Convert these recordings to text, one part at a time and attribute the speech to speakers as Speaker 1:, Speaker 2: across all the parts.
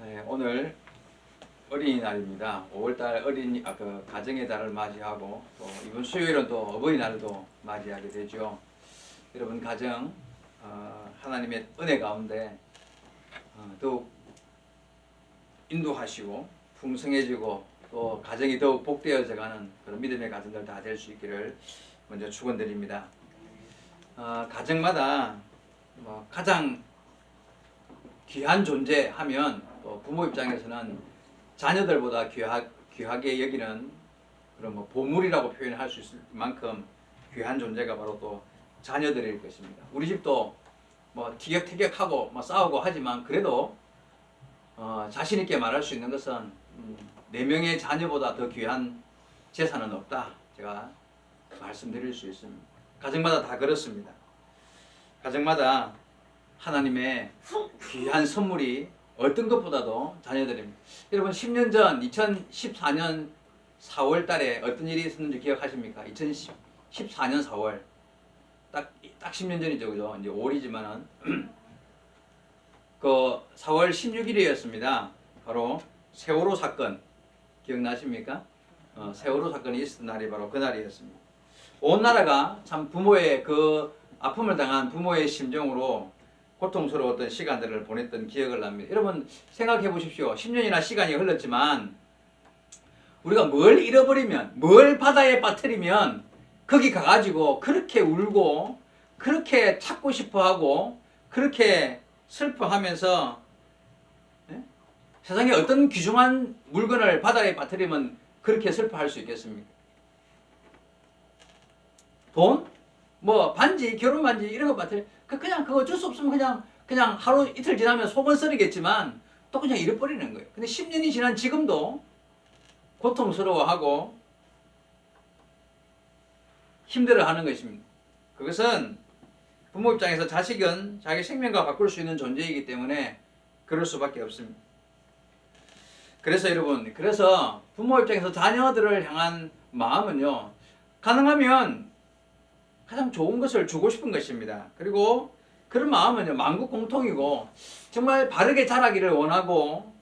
Speaker 1: 네, 오늘 어린이날입니다. 5월달 가정의 달을 맞이하고 또 이번 수요일은 또 어버이날도 맞이하게 되죠. 여러분 가정 하나님의 은혜 가운데 더욱 인도하시고 풍성해지고 또 가정이 더욱 복되어져가는 그런 믿음의 가정들 다 될 수 있기를 먼저 축원드립니다. 가정마다 가장 귀한 존재 하면 또 부모 입장에서는 자녀들보다 귀하게 여기는 그런 보물이라고 표현할 수 있을 만큼 귀한 존재가 바로 또 자녀들일 것입니다. 우리 집도 티격태격하고 싸우고 하지만 그래도 자신 있게 말할 수 있는 것은 4명의 자녀보다 더 귀한 재산은 없다. 제가 말씀드릴 수 있습니다. 가정마다 다 그렇습니다. 가정마다 하나님의 귀한 선물이 어떤 것보다도 자녀들입니다. 여러분 10년 전 2014년 4월 달에 어떤 일이 있었는지 기억하십니까? 2014년 4월 딱 10년 전이죠. 그죠? 이제 5월이지만은 그 4월 16일이었습니다. 바로 세월호 사건 기억나십니까? 세월호 사건이 있었던 날이 바로 그 날이었습니다. 온 나라가 참 부모의 그 아픔을 당한 부모의 심정으로 고통스러웠던 시간들을 보냈던 기억을 납니다. 여러분 생각해 보십시오. 10년이나 시간이 흘렀지만 우리가 뭘 잃어버리면, 뭘 바다에 빠뜨리면 거기 가가지고 그렇게 울고 그렇게 찾고 싶어하고 그렇게 슬퍼하면서 세상에 어떤 귀중한 물건을 바다에 빠뜨리면 그렇게 슬퍼할 수 있겠습니까? 돈? 반지, 결혼 반지 이런 거 빠뜨려 그냥 그거 줄 수 없으면 그냥 하루 이틀 지나면 속은 썰이겠지만 또 그냥 잃어버리는 거예요. 근데 10년이 지난 지금도 고통스러워하고 힘들어하는 것입니다. 그것은 부모 입장에서 자식은 자기 생명과 바꿀 수 있는 존재이기 때문에 그럴 수밖에 없습니다. 그래서 여러분, 부모 입장에서 자녀들을 향한 마음은요, 가능하면 가장 좋은 것을 주고 싶은 것입니다. 그리고 그런 마음은요, 만국 공통이고 정말 바르게 자라기를 원하고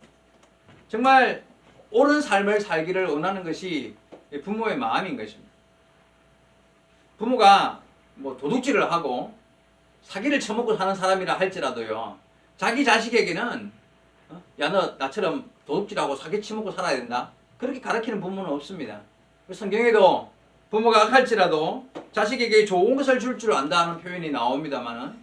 Speaker 1: 정말 옳은 삶을 살기를 원하는 것이 부모의 마음인 것입니다. 부모가 도둑질을 하고 사기를 쳐먹고 사는 사람이라 할지라도요, 자기 자식에게는 야, 너 나처럼 도둑질하고 사기 쳐먹고 살아야 된다, 그렇게 가르치는 부모는 없습니다. 성경에도 부모가 악할지라도 자식에게 좋은 것을 줄 줄 안다는 표현이 나옵니다만은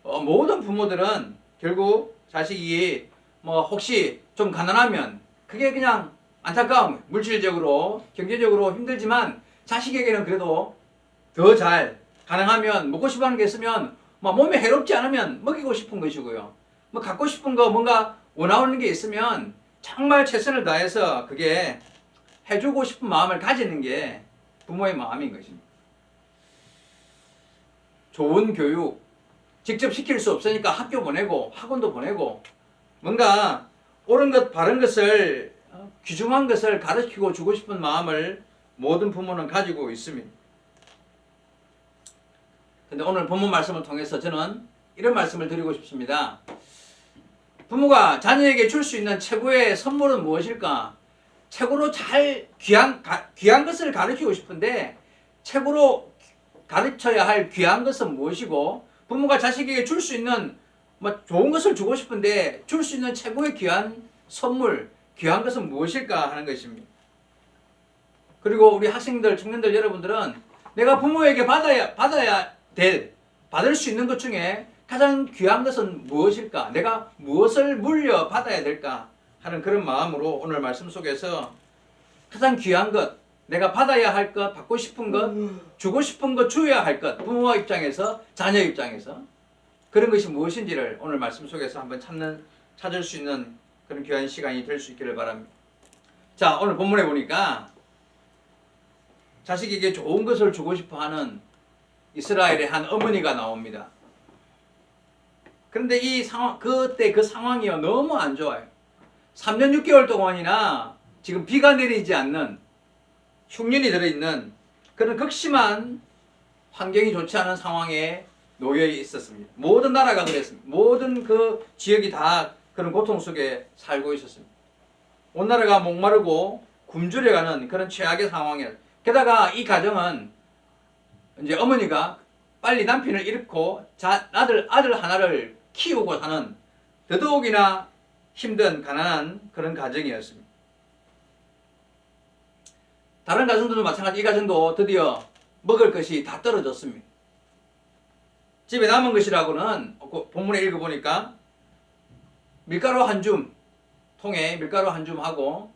Speaker 1: 모든 부모들은 결국 자식이 혹시 좀 가난하면 그게 그냥 안타까움, 물질적으로 경제적으로 힘들지만 자식에게는 그래도 더 잘, 가능하면 먹고 싶어하는 게 있으면 몸에 해롭지 않으면 먹이고 싶은 것이고요. 갖고 싶은 거 뭔가 원하는 게 있으면 정말 최선을 다해서 그게 해주고 싶은 마음을 가지는 게 부모의 마음인 것입니다. 좋은 교육, 직접 시킬 수 없으니까 학교 보내고 학원도 보내고 뭔가 옳은 것, 바른 것을, 귀중한 것을 가르치고 주고 싶은 마음을 모든 부모는 가지고 있습니다. 근데 오늘 본문 말씀을 통해서 저는 이런 말씀을 드리고 싶습니다. 부모가 자녀에게 줄 수 있는 최고의 선물은 무엇일까? 최고로 귀한 것을 가르치고 싶은데 최고로 가르쳐야 할 귀한 것은 무엇이고, 부모가 자식에게 줄 수 있는 좋은 것을 주고 싶은데 줄 수 있는 최고의 귀한 선물, 귀한 것은 무엇일까 하는 것입니다. 그리고 우리 학생들, 청년들 여러분들은 내가 부모에게 받을 수 있는 것 중에 가장 귀한 것은 무엇일까? 내가 무엇을 물려받아야 될까? 하는 그런 마음으로 오늘 말씀 속에서 가장 귀한 것, 내가 받아야 할 것, 받고 싶은 것, 주고 싶은 것, 줘야 할 것, 부모 입장에서, 자녀 입장에서 그런 것이 무엇인지를 오늘 말씀 속에서 한번 찾을 수 있는 그런 귀한 시간이 될 수 있기를 바랍니다. 자, 오늘 본문에 보니까 자식에게 좋은 것을 주고 싶어 하는 이스라엘의 한 어머니가 나옵니다. 그런데 그때 그 상황이요, 너무 안 좋아요. 3년 6개월 동안이나 지금 비가 내리지 않는, 흉년이 들어있는 그런 극심한 환경이 좋지 않은 상황에 놓여 있었습니다. 모든 나라가 그랬습니다. 모든 그 지역이 다 그런 고통 속에 살고 있었습니다. 온 나라가 목마르고 굶주려가는 그런 최악의 상황이었. 게다가 이 가정은 이제 어머니가 빨리 남편을 잃고 아들 하나를 키우고 사는 더더욱이나 힘든 가난한 그런 가정이었습니다. 다른 가정들도 마찬가지. 이 가정도 드디어 먹을 것이 다 떨어졌습니다. 집에 남은 것이라고는 본문에 읽어보니까 밀가루 한 줌, 통에 밀가루 한 줌 하고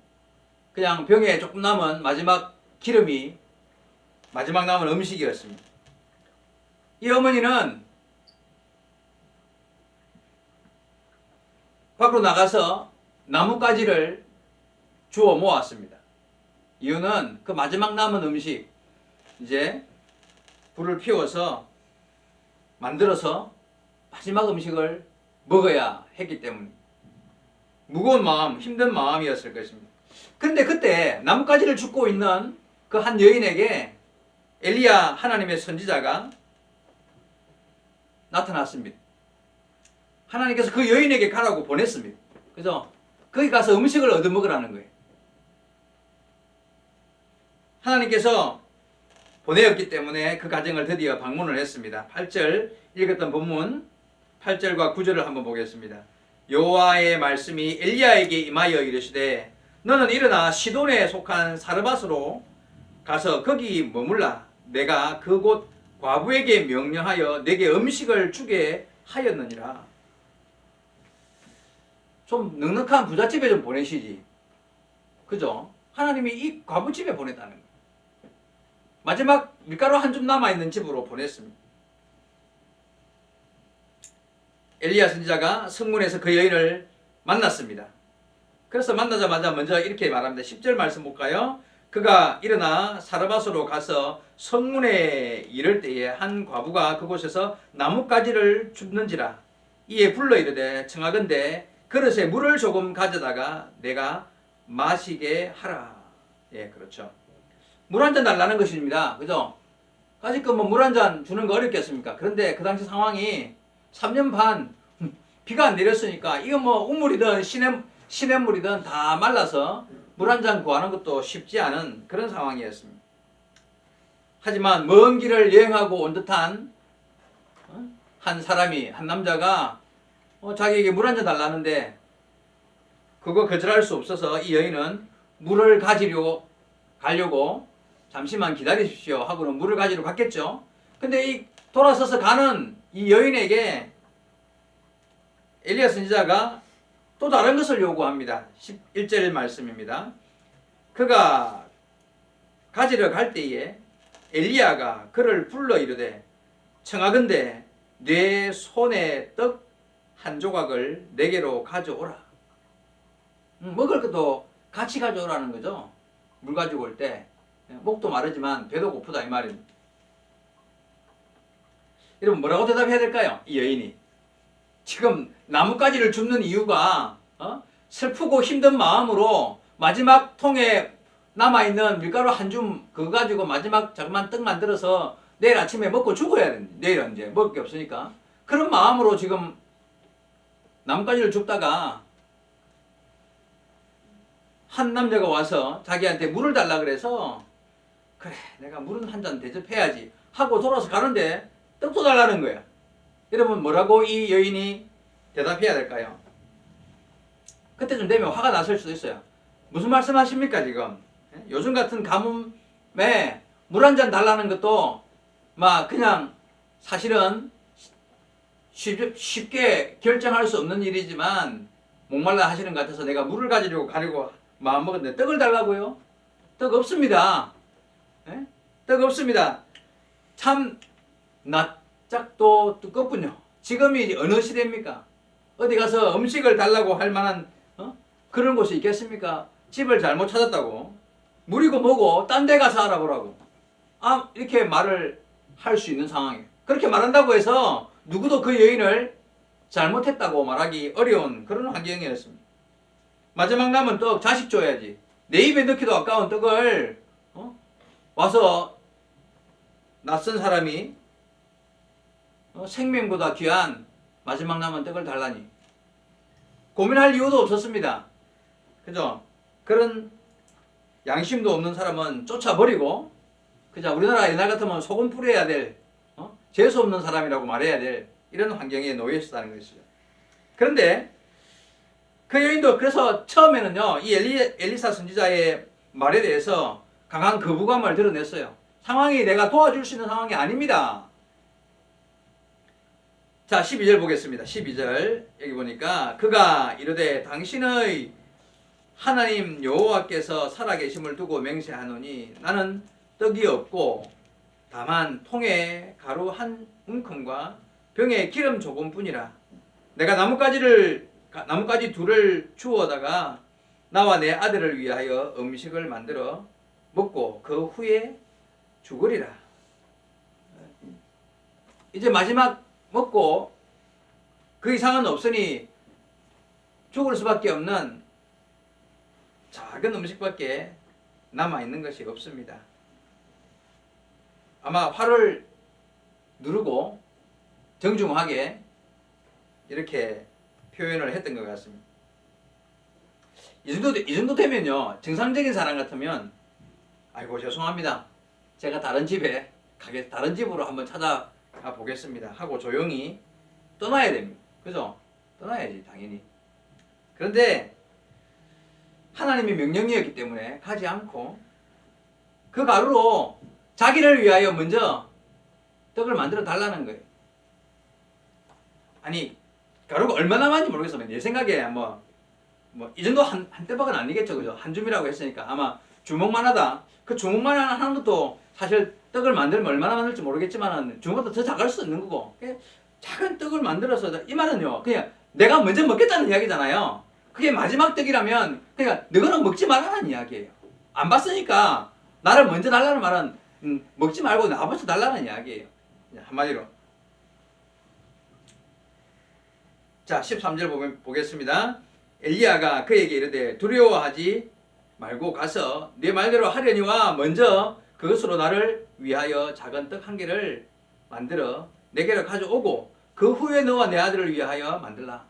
Speaker 1: 그냥 병에 조금 남은 마지막 기름이 마지막 남은 음식이었습니다. 이 어머니는 밖으로 나가서 나뭇가지를 주워 모았습니다. 이유는 그 마지막 남은 음식 이제 불을 피워서 만들어서 마지막 음식을 먹어야 했기 때문에 무거운 마음, 힘든 마음이었을 것입니다. 근데 그때 나뭇가지를 줍고 있는 그 한 여인에게 엘리야 하나님의 선지자가 나타났습니다. 하나님께서 그 여인에게 가라고 보냈습니다. 그래서 거기 가서 음식을 얻어먹으라는 거예요. 하나님께서 보내었기 때문에 그 가정을 드디어 방문을 했습니다. 8절 읽었던 본문 8절과 9절을 한번 보겠습니다. 여호와의 말씀이 엘리야에게 임하여 이르시되 너는 일어나 시돈에 속한 사르밧으로 가서 거기 머물라. 내가 그곳 과부에게 명령하여 내게 음식을 주게 하였느니라. 좀 넉넉한 부잣집에 좀 보내시지. 그죠? 하나님이 이 과부집에 보냈다는 거예요. 마지막 밀가루 한 줌 남아있는 집으로 보냈습니다. 엘리야 선지자가 성문에서 그 여인을 만났습니다. 그래서 만나자마자 먼저 이렇게 말합니다. 10절 말씀 볼까요? 그가 일어나 사르밧으로 가서 성문에 이를 때에 한 과부가 그곳에서 나뭇가지를 줍는지라. 이에 불러 이르되 청하건대 그릇에 물을 조금 가져다가 내가 마시게 하라. 예, 그렇죠. 물 한 잔 달라는 것입니다. 그죠? 아직은 뭐 물 한 잔 주는 거 어렵겠습니까? 그런데 그 당시 상황이 3년 반 비가 안 내렸으니까 이거 뭐 우물이든 시냇물이든 다 말라서 물 한 잔 구하는 것도 쉽지 않은 그런 상황이었습니다. 하지만 먼 길을 여행하고 온 듯한 한 사람이, 한 남자가 자기에게 물 한 잔 달라는데 그거 거절할 수 없어서 이 여인은 물을 가지려고 가려고 잠시만 기다리십시오 하고는 물을 가지러 갔겠죠. 근데 이 돌아서서 가는 이 여인에게 엘리야 선지자가 또 다른 것을 요구합니다. 11절 말씀입니다. 그가 가지러 갈 때에 엘리야가 그를 불러 이르되 청하건대 내 손에 떡 한 조각을 내게로 가져오라. 먹을 것도 같이 가져오라는 거죠. 물 가지고 올 때 목도 마르지만 배도 고프다 이 말입니다. 여러분 뭐라고 대답해야 될까요? 이 여인이 지금 나뭇가지를 줍는 이유가 슬프고 힘든 마음으로 마지막 통에 남아있는 밀가루 한 줌 그거 가지고 마지막 자그만 떡 만들어서 내일 아침에 먹고 죽어야 되는데 내일은 이제 먹을 게 없으니까 그런 마음으로 지금 나뭇가지를 줍다가 한 남자가 와서 자기한테 물을 달라 그래서 그래 내가 물은 한 잔 대접해야지 하고 돌아서 가는데 떡도 달라는 거야. 여러분 뭐라고 이 여인이 대답해야 될까요? 그때쯤 되면 화가 났을 수도 있어요. 무슨 말씀하십니까 지금? 요즘 같은 가뭄에 물 한 잔 달라는 것도 막 그냥 사실은 쉽게 결정할 수 없는 일이지만 목말라 하시는 것 같아서 내가 물을 가지고 마음 먹었는데 떡을 달라고요? 떡 없습니다. 예? 떡 없습니다. 참 낯짝도 두껍군요. 지금이 어느 시대입니까? 어디 가서 음식을 달라고 할 만한 그런 곳이 있겠습니까? 집을 잘못 찾았다고 물이고 뭐고 딴 데 가서 알아보라고 이렇게 말을 할 수 있는 상황이에요. 그렇게 말한다고 해서 누구도 그 여인을 잘못했다고 말하기 어려운 그런 환경이었습니다. 마지막 남은 떡 자식 줘야지. 내 입에 넣기도 아까운 떡을 와서 낯선 사람이 생명보다 귀한 마지막 남은 떡을 달라니. 고민할 이유도 없었습니다. 그죠? 그런 양심도 없는 사람은 쫓아버리고, 그죠? 우리나라 옛날 같으면 소금 뿌려야 될, 재수 없는 사람이라고 말해야 될 이런 환경에 놓여 있었다는 것이죠. 그런데 그 여인도 그래서 처음에는요, 이 엘리사 선지자의 말에 대해서 강한 거부감을 드러냈어요. 상황이 내가 도와줄 수 있는 상황이 아닙니다. 자, 12절 보겠습니다. 12절 여기 보니까 그가 이르되 당신의 하나님 여호와께서 살아계심을 두고 맹세하노니 나는 떡이 없고 다만 통에 가루 한 움큼과 병에 기름 조금뿐이라. 내가 나뭇가지 둘을 주워다가 나와 내 아들을 위하여 음식을 만들어 먹고 그 후에 죽으리라. 이제 마지막 먹고 그 이상은 없으니 죽을 수밖에 없는 작은 음식밖에 남아있는 것이 없습니다. 아마 화를 누르고 정중하게 이렇게 표현을 했던 것 같습니다. 이 정도 되면요, 정상적인 사람 같으면 아이고 죄송합니다, 제가 다른 집으로 한번 찾아가 보겠습니다 하고 조용히 떠나야 됩니다. 그죠? 떠나야지 당연히. 그런데 하나님의 명령이었기 때문에 가지 않고 그 가루로 자기를 위하여 먼저 떡을 만들어 달라는 거예요. 아니, 가루가 얼마나 많은지 모르겠어요. 내 생각에 이 정도 한 대박은 아니겠죠. 그죠? 한 줌이라고 했으니까 아마 주먹만 하다. 그 주먹만 하는 것도 사실 떡을 만들면 얼마나 만들지 모르겠지만 주먹보다 더 작을 수 있는 거고. 작은 떡을 만들어서, 이 말은요, 그냥 내가 먼저 먹겠다는 이야기잖아요. 그게 마지막 떡이라면 그러니까 너는 먹지 말라는 이야기예요. 안 봤으니까 나를 먼저 달라는 말은 먹지 말고 나부터 달라는 이야기예요. 한마디로. 자, 13절 보겠습니다. 엘리야가 그에게 이르되 두려워하지 말고 가서 네 말대로 하려니와 먼저 그것으로 나를 위하여 작은 떡 한 개를 만들어 내게로 가져오고 그 후에 너와 내 아들을 위하여 만들라.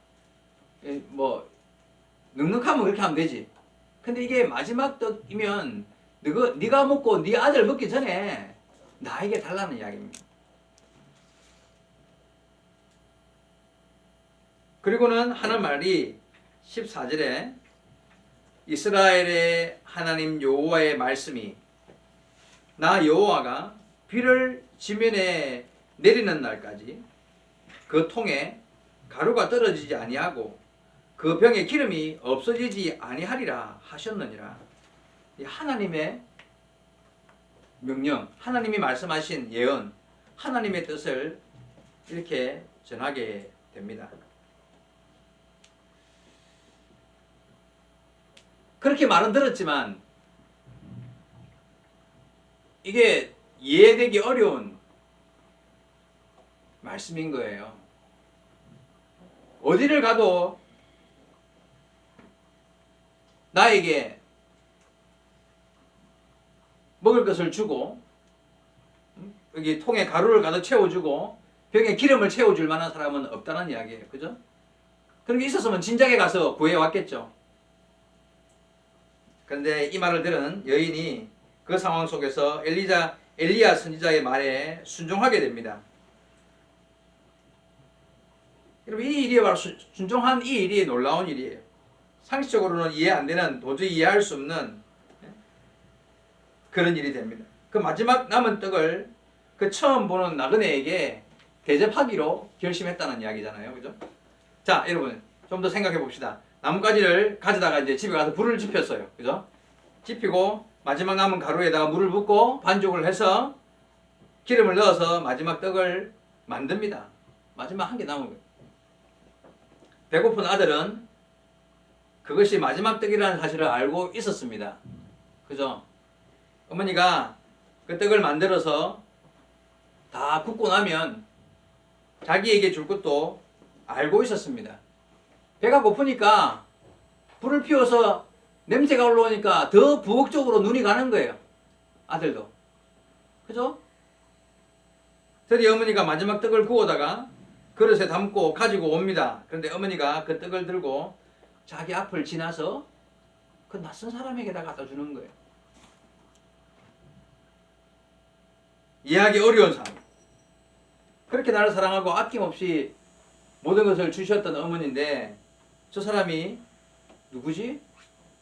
Speaker 1: 넉넉하면 그렇게 하면 되지. 근데 이게 마지막 떡이면 네가 먹고 네 아들 먹기 전에 나에게 달라는 이야기입니다. 그리고는 하는 말이 14절에 이스라엘의 하나님 여호와의 말씀이 나 여호와가 비를 지면에 내리는 날까지 그 통에 가루가 떨어지지 아니하고 그 병에 기름이 없어지지 아니하리라 하셨느니라. 이 하나님의 명령, 하나님이 말씀하신 예언, 하나님의 뜻을 이렇게 전하게 됩니다. 그렇게 말은 들었지만 이게 이해되기 어려운 말씀인 거예요. 어디를 가도 나에게 먹을 것을 주고 여기 통에 가루를 가득 채워주고 병에 기름을 채워줄 만한 사람은 없다는 이야기예요. 그죠? 그런 게 있었으면 진작에 가서 구해왔겠죠. 그런데 이 말을 들은 여인이 그 상황 속에서 엘리야 선지자의 말에 순종하게 됩니다. 여러분, 이 일이 바로 순종한 이 일이 놀라운 일이에요. 상식적으로는 이해 안 되는, 도저히 이해할 수 없는 그런 일이 됩니다. 그 마지막 남은 떡을 그 처음 보는 나그네에게 대접하기로 결심했다는 이야기잖아요. 그죠? 자, 여러분, 좀 더 생각해 봅시다. 나뭇가지를 가져다가 이제 집에 가서 불을 지폈어요. 그죠? 지피고 마지막 남은 가루에다가 물을 붓고 반죽을 해서 기름을 넣어서 마지막 떡을 만듭니다. 마지막 한 개 남은 거예요. 배고픈 아들은 그것이 마지막 떡이라는 사실을 알고 있었습니다. 그죠? 어머니가 그 떡을 만들어서 다 굽고 나면 자기에게 줄 것도 알고 있었습니다. 배가 고프니까 불을 피워서 냄새가 올라오니까 더 부엌 쪽으로 눈이 가는 거예요. 아들도. 그죠? 드디어 어머니가 마지막 떡을 구워다가 그릇에 담고 가지고 옵니다. 그런데 어머니가 그 떡을 들고 자기 앞을 지나서 그 낯선 사람에게다 갖다 주는 거예요. 이해하기 어려운 사람. 그렇게 나를 사랑하고 아낌없이 모든 것을 주셨던 어머니인데 저 사람이 누구지?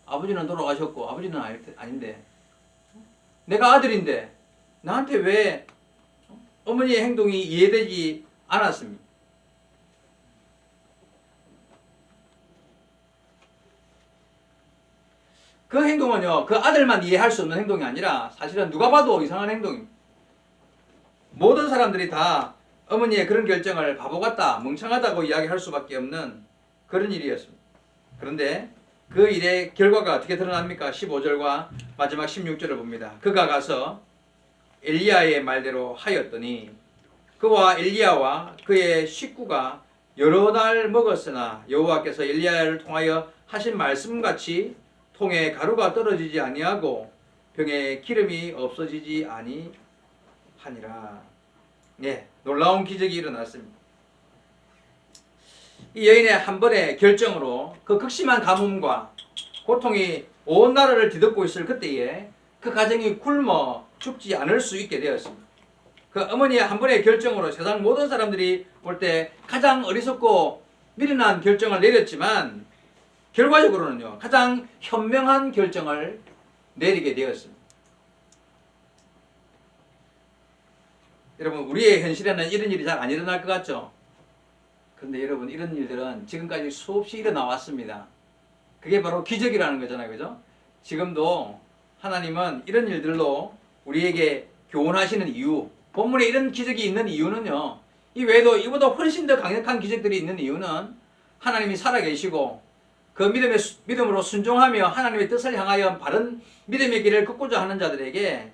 Speaker 1: 아버지는 돌아가셨고 아버지는 아닌데 내가 아들인데 나한테 왜 어머니의 행동이 이해되지 않았습니까? 그 행동은요, 그 아들만 이해할 수 없는 행동이 아니라 사실은 누가 봐도 이상한 행동입니다. 모든 사람들이 다 어머니의 그런 결정을 바보 같다, 멍청하다고 이야기할 수밖에 없는 그런 일이었습니다. 그런데 그 일의 결과가 어떻게 드러납니까? 15절과 마지막 16절을 봅니다. 그가 가서 엘리야의 말대로 하였더니 그와 엘리야와 그의 식구가 여러 날 먹었으나 여호와께서 엘리야를 통하여 하신 말씀같이 통에 가루가 떨어지지 아니하고 병에 기름이 없어지지 아니하니라. 네, 놀라운 기적이 일어났습니다. 이 여인의 한 번의 결정으로 그 극심한 가뭄과 고통이 온 나라를 뒤덮고 있을 그때에 그 가정이 굶어 죽지 않을 수 있게 되었습니다. 그 어머니의 한 번의 결정으로 세상 모든 사람들이 볼 때 가장 어리석고 미련한 결정을 내렸지만 결과적으로는요, 가장 현명한 결정을 내리게 되었습니다. 여러분, 우리의 현실에는 이런 일이 잘 안 일어날 것 같죠? 그런데 여러분, 이런 일들은 지금까지 수없이 일어나 왔습니다. 그게 바로 기적이라는 거잖아요. 그죠? 지금도 하나님은 이런 일들로 우리에게 교훈하시는 이유, 본문에 이런 기적이 있는 이유는요, 이 외에도 이보다 훨씬 더 강력한 기적들이 있는 이유는 하나님이 살아계시고 그 믿음으로 순종하며 하나님의 뜻을 향하여 바른 믿음의 길을 걷고자 하는 자들에게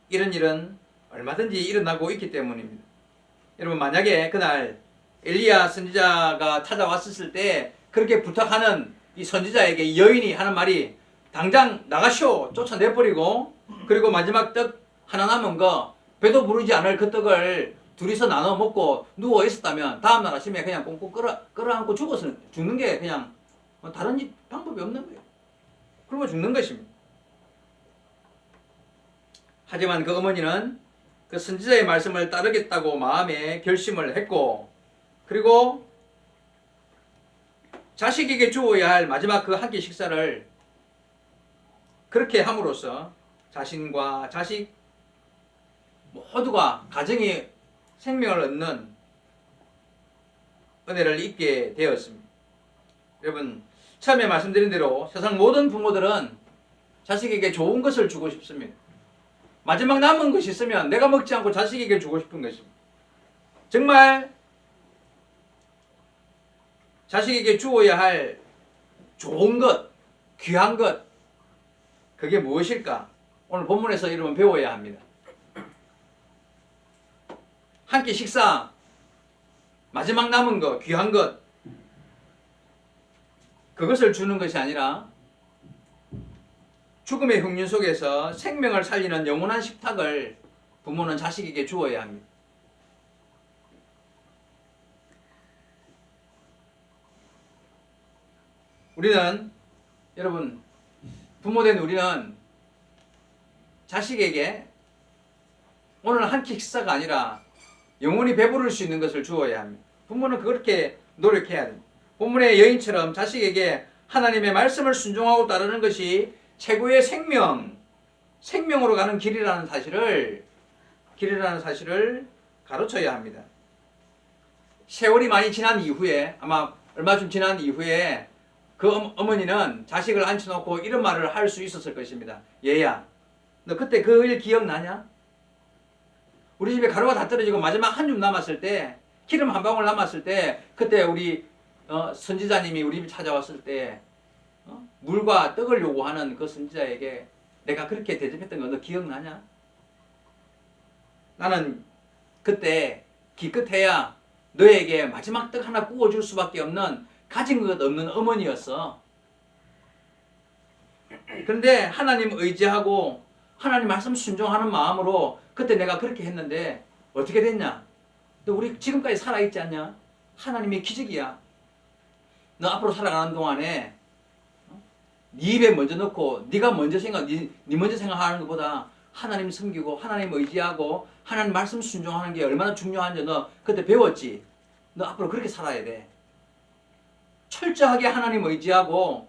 Speaker 1: 이런 일은 얼마든지 일어나고 있기 때문입니다. 여러분, 만약에 그날 엘리야 선지자가 찾아왔을 때 그렇게 부탁하는 이 선지자에게 이 여인이 하는 말이 당장 나가시오 쫓아내버리고 그리고 마지막 떡 하나 남은 거 배도 부르지 않을 그 떡을 둘이서 나눠 먹고 누워 있었다면 다음날 아침에 그냥 꽁꽁 끌어안고 죽는 게 그냥 다른 방법이 없는 거예요. 그러면 죽는 것입니다. 하지만 그 어머니는 그 선지자의 말씀을 따르겠다고 마음에 결심을 했고 그리고 자식에게 주어야 할 마지막 그 한 끼 식사를 그렇게 함으로써 자신과 자식 모두가 가정이 생명을 얻는 은혜를 입게 되었습니다. 여러분, 처음에 말씀드린 대로 세상 모든 부모들은 자식에게 좋은 것을 주고 싶습니다. 마지막 남은 것이 있으면 내가 먹지 않고 자식에게 주고 싶은 것입니다. 정말 자식에게 주어야 할 좋은 것, 귀한 것, 그게 무엇일까? 오늘 본문에서 여러분 배워야 합니다. 한 끼 식사, 마지막 남은 것, 귀한 것, 그것을 주는 것이 아니라 죽음의 흉륜 속에서 생명을 살리는 영원한 식탁을 부모는 자식에게 주어야 합니다. 우리는, 여러분, 부모된 우리는 자식에게 오늘 한 끼 식사가 아니라 영원히 배부를 수 있는 것을 주어야 합니다. 부모는 그렇게 노력해야 됩니다. 본문의 여인처럼 자식에게 하나님의 말씀을 순종하고 따르는 것이 최고의 생명으로 가는 길이라는 사실을 가르쳐야 합니다. 세월이 많이 지난 이후에, 아마 얼마 좀 지난 이후에 그 어머니는 자식을 앉혀놓고 이런 말을 할 수 있었을 것입니다. 얘야, 너 그때 그 일 기억나냐? 우리 집에 가루가 다 떨어지고 마지막 한 줌 남았을 때, 기름 한 방울 남았을 때, 그때 우리 선지자님이 우리 집에 찾아왔을 때 물과 떡을 요구하는 그 선지자에게 내가 그렇게 대접했던 거 너 기억나냐? 나는 그때 기껏해야 너에게 마지막 떡 하나 구워줄 수밖에 없는 가진 것 없는 어머니였어. 그런데 하나님 의지하고 하나님 말씀 순종하는 마음으로 그때 내가 그렇게 했는데 어떻게 됐냐? 너 우리 지금까지 살아있지 않냐? 하나님의 기적이야. 너 앞으로 살아가는 동안에 네 입에 먼저 넣고 네가 먼저 네 먼저 생각하는 것보다 하나님 섬기고 하나님 의지하고 하나님 말씀 순종하는 게 얼마나 중요한지 너 그때 배웠지. 너 앞으로 그렇게 살아야 돼. 철저하게 하나님 의지하고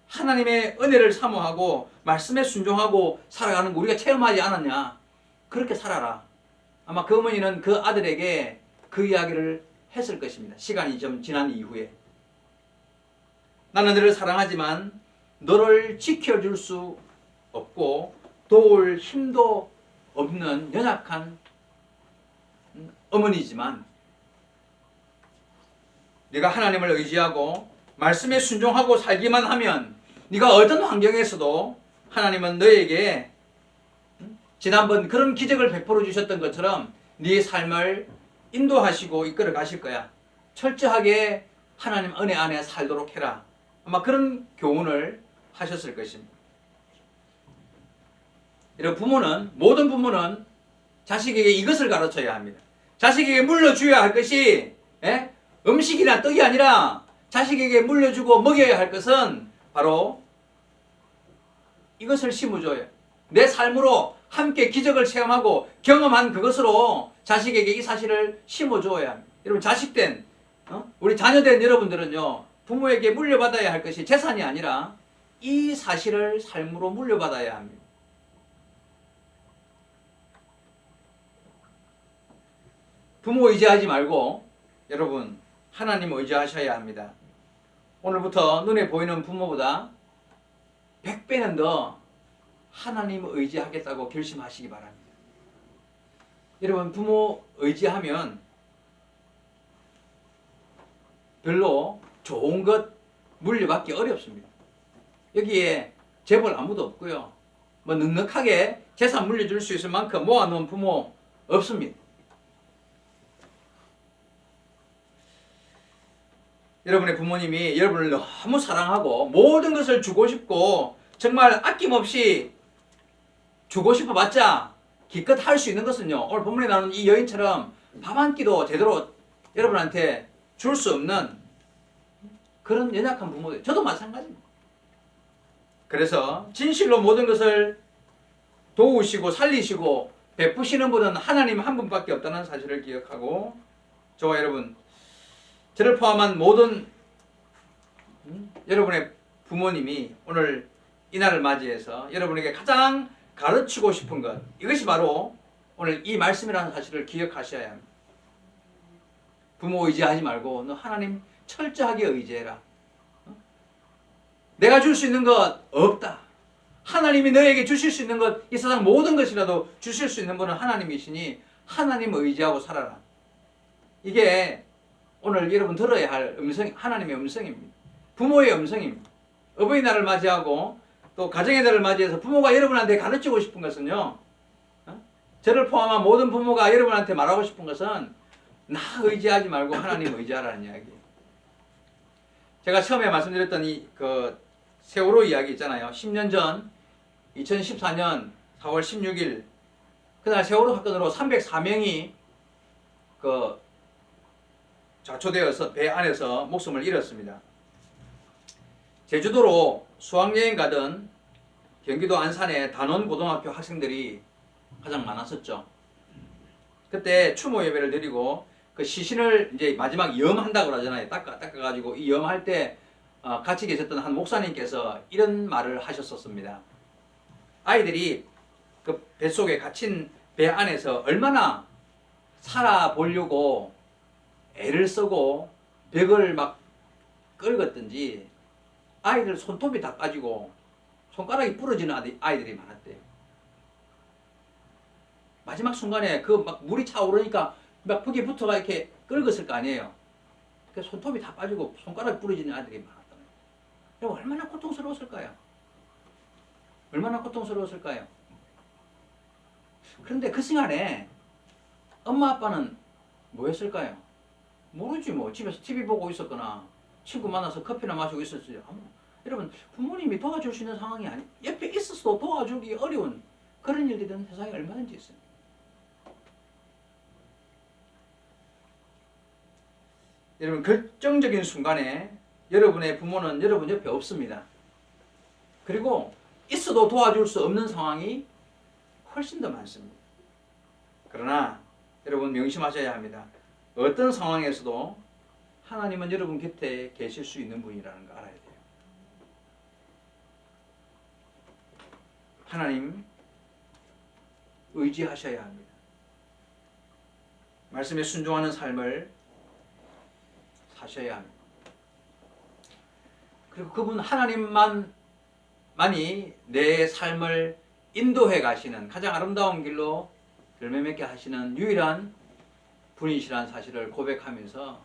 Speaker 1: 하나님의 은혜를 사모하고 말씀에 순종하고 살아가는 거 우리가 체험하지 않았냐. 그렇게 살아라. 아마 그 어머니는 그 아들에게 그 이야기를 했을 것입니다. 시간이 좀 지난 이후에. 나는 너를 사랑하지만 너를 지켜줄 수 없고 도울 힘도 없는 연약한 어머니지만 네가 하나님을 의지하고 말씀에 순종하고 살기만 하면 네가 어떤 환경에서도 하나님은 너에게 지난번 그런 기적을 베풀어 주셨던 것처럼 네 삶을 인도하시고 이끌어 가실 거야. 철저하게 하나님 은혜 안에 살도록 해라. 아마 그런 교훈을 하셨을 것입니다. 이런 부모는, 모든 부모는 자식에게 이것을 가르쳐야 합니다. 자식에게 물려줘야 할 것이 음식이나 떡이 아니라 자식에게 물려주고 먹여야 할 것은 바로 이것을 심어줘요. 내 삶으로 함께 기적을 체험하고 경험한 그것으로 자식에게 이 사실을 심어줘야 합니다. 여러분 자식된 우리 자녀된 여러분들은요, 부모에게 물려받아야 할 것이 재산이 아니라 이 사실을 삶으로 물려받아야 합니다. 부모 의지하지 말고 여러분 하나님 의지하셔야 합니다. 오늘부터 눈에 보이는 부모보다 100배는 더 하나님 의지하겠다고 결심하시기 바랍니다. 여러분 부모 의지하면 별로 좋은 것 물려받기 어렵습니다. 여기에 재벌 아무도 없고요. 뭐 넉넉하게 재산 물려줄 수 있을 만큼 모아놓은 부모 없습니다. 여러분의 부모님이 여러분을 너무 사랑하고 모든 것을 주고 싶고 정말 아낌없이 주고 싶어봤자 기껏 할 수 있는 것은요, 오늘 본문에 나오는 이 여인처럼 밥 한 끼도 제대로 여러분한테 줄 수 없는 그런 연약한 부모들, 저도 마찬가지입니다. 그래서 진실로 모든 것을 도우시고 살리시고 베푸시는 분은 하나님 한 분밖에 없다는 사실을 기억하고, 저와 여러분, 저를 포함한 모든 여러분의 부모님이 오늘 이날을 맞이해서 여러분에게 가장 가르치고 싶은 것, 이것이 바로 오늘 이 말씀이라는 사실을 기억하셔야 합니다. 부모 의지하지 말고 너 하나님 철저하게 의지해라. 내가 줄 수 있는 것 없다. 하나님이 너에게 주실 수 있는 것, 이 세상 모든 것이라도 주실 수 있는 분은 하나님이시니 하나님 의지하고 살아라. 이게 오늘 여러분 들어야 할 하나님의 음성입니다. 부모의 음성입니다. 어버이날을 맞이하고 또 가정의 날을 맞이해서 부모가 여러분한테 가르치고 싶은 것은요, 저를 포함한 모든 부모가 여러분한테 말하고 싶은 것은 나 의지하지 말고 하나님 의지하라는 이야기예요. 제가 처음에 말씀드렸던 그 세월호 이야기 있잖아요. 10년 전 2014년 4월 16일 그날 세월호 사건으로 304명이 그 좌초되어서 배 안에서 목숨을 잃었습니다. 제주도로 수학여행 가던 경기도 안산의 단원고등학교 학생들이 가장 많았었죠. 그때 추모 예배를 드리고 그 시신을 이제 마지막 염한다고 그러잖아요. 닦아가지고 이 염할 때 같이 계셨던 한 목사님께서 이런 말을 하셨었습니다. 아이들이 그 뱃속에 갇힌 배 안에서 얼마나 살아보려고 애를 쓰고 벽을 막 긁었든지 아이들 손톱이 다 빠지고 손가락이 부러지는 아이들이 많았대요. 마지막 순간에 그 막 물이 차오르니까 막 벽에 붙어가 이렇게 긁었을 거 아니에요. 그 손톱이 다 빠지고 손가락이 부러지는 아이들이 많았다는 거예요. 얼마나 고통스러웠을까요? 얼마나 고통스러웠을까요? 그런데 그 시간에 엄마 아빠는 뭐 했을까요? 모르지 뭐. 집에서 TV 보고 있었거나 친구 만나서 커피나 마시고 있었어요. 여러분 부모님이 도와줄 수 있는 상황이 아니, 옆에 있어서도 도와주기 어려운 그런 일들은 세상에 얼마든지 있어요. 여러분 결정적인 순간에 여러분의 부모는 여러분 옆에 없습니다. 그리고 있어도 도와줄 수 없는 상황이 훨씬 더 많습니다. 그러나 여러분 명심하셔야 합니다. 어떤 상황에서도 하나님은 여러분 곁에 계실 수 있는 분이라는 거 알아야 돼요. 하나님 의지하셔야 합니다. 말씀에 순종하는 삶을 사셔야 합니다. 그리고 그분 하나님만이 내 삶을 인도해 가시는 가장 아름다운 길로 열매 맺게 하시는 유일한 분이시라는 사실을 고백하면서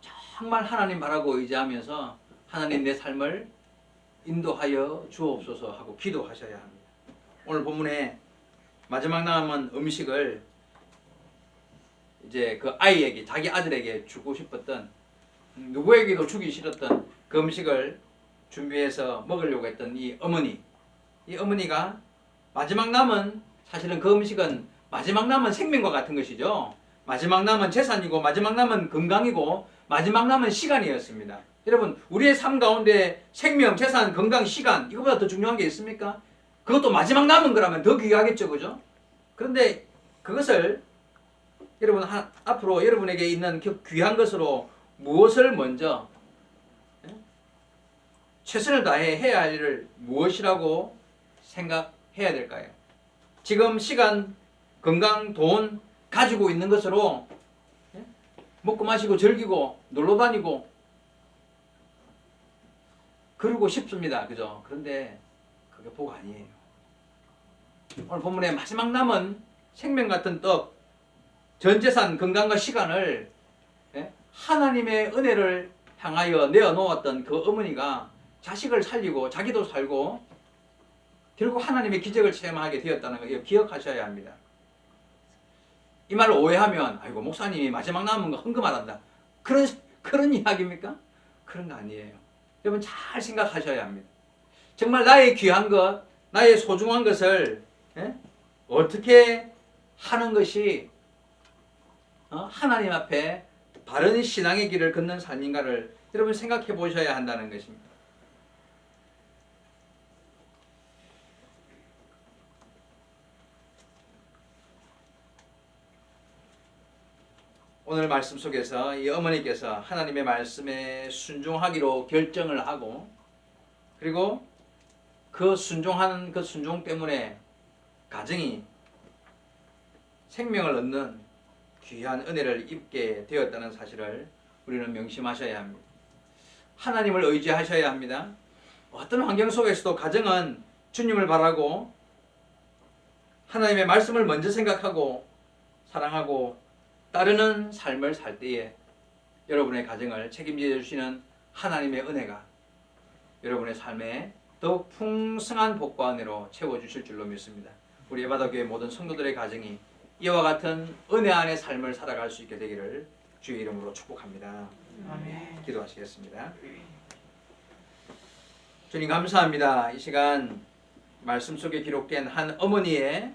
Speaker 1: 정말 하나님 바라고 의지하면서 하나님 내 삶을 인도하여 주옵소서 하고 기도하셔야 합니다. 오늘 본문에 마지막 남은 음식을 이제 그 아이에게, 자기 아들에게 주고 싶었던, 누구에게도 주기 싫었던 그 음식을 준비해서 먹으려고 했던 이 어머니가 마지막 남은, 사실은 그 음식은 마지막 남은 생명과 같은 것이죠. 마지막 남은 재산이고 마지막 남은 건강이고 마지막 남은 시간이었습니다. 여러분, 우리의 삶 가운데 생명, 재산, 건강, 시간, 이거보다 더 중요한 게 있습니까? 그것도 마지막 남은 거라면 더 귀하겠죠, 그죠? 그런데 그것을 여러분 앞으로 여러분에게 있는 그 귀한 것으로 무엇을 먼저 최선을 다해 해야 할 일을 무엇이라고 생각해야 될까요? 지금 시간, 건강, 돈 가지고 있는 것으로 먹고 마시고 즐기고 놀러 다니고 그러고 싶습니다. 그죠? 그런데 그게 복 아니에요. 오늘 본문의 마지막 남은 생명 같은 떡, 전 재산, 건강과 시간을 하나님의 은혜를 향하여 내어놓았던 그 어머니가 자식을 살리고 자기도 살고 결국 하나님의 기적을 체험하게 되었다는 걸 기억하셔야 합니다. 이 말을 오해하면 아이고 목사님이 마지막 남은 거 헌금하란다, 그런 이야기입니까? 그런 거 아니에요. 여러분 잘 생각하셔야 합니다. 정말 나의 귀한 것, 나의 소중한 것을 어떻게 하는 것이 하나님 앞에 바른 신앙의 길을 걷는 삶인가를 여러분 생각해 보셔야 한다는 것입니다. 오늘 말씀 속에서 이 어머니께서 하나님의 말씀에 순종하기로 결정을 하고, 그리고 그 순종하는 그 순종 때문에 가정이 생명을 얻는 귀한 은혜를 입게 되었다는 사실을 우리는 명심하셔야 합니다. 하나님을 의지하셔야 합니다. 어떤 환경 속에서도 가정은 주님을 바라고 하나님의 말씀을 먼저 생각하고 사랑하고 따르는 삶을 살 때에 여러분의 가정을 책임져 주시는 하나님의 은혜가 여러분의 삶에 더욱 풍성한 복과 은혜로 채워주실 줄로 믿습니다. 우리 예바다교회 모든 성도들의 가정이 이와 같은 은혜 안의 삶을 살아갈 수 있게 되기를 주의 이름으로 축복합니다. 아멘. 기도하시겠습니다. 주님 감사합니다. 이 시간 말씀 속에 기록된 한 어머니의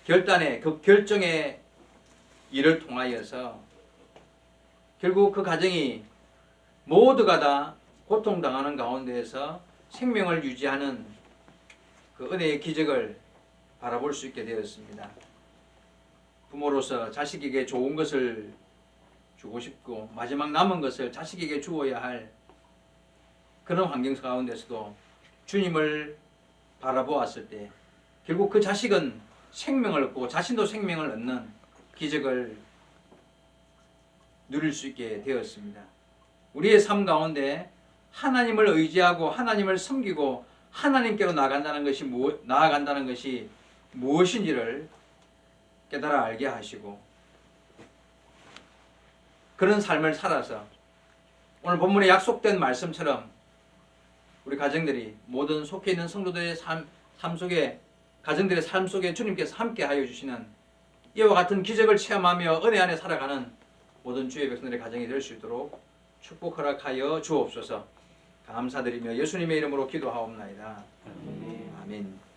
Speaker 1: 결단의 그 결정의 일을 통하여서 결국 그 가정이 모두가 다 고통당하는 가운데에서 생명을 유지하는 그 은혜의 기적을 바라볼 수 있게 되었습니다. 부모로서 자식에게 좋은 것을 주고 싶고 마지막 남은 것을 자식에게 주어야 할 그런 환경 가운데서도 주님을 바라보았을 때 결국 그 자식은 생명을 얻고 자신도 생명을 얻는 기적을 누릴 수 있게 되었습니다. 우리의 삶 가운데 하나님을 의지하고 하나님을 섬기고 하나님께로 나아간다는 것이 무엇인지를 깨달아 알게 하시고 그런 삶을 살아서 오늘 본문에 약속된 말씀처럼 우리 가정들이 모든 속해 있는 성도들의 삶 속에 가정들의 삶 속에 주님께서 함께 하여 주시는 이와 같은 기적을 체험하며 은혜 안에 살아가는 모든 주의 백성들의 가정이 될 수 있도록 축복 허락하여 주옵소서. 감사드리며 예수님의 이름으로 기도하옵나이다. 아멘.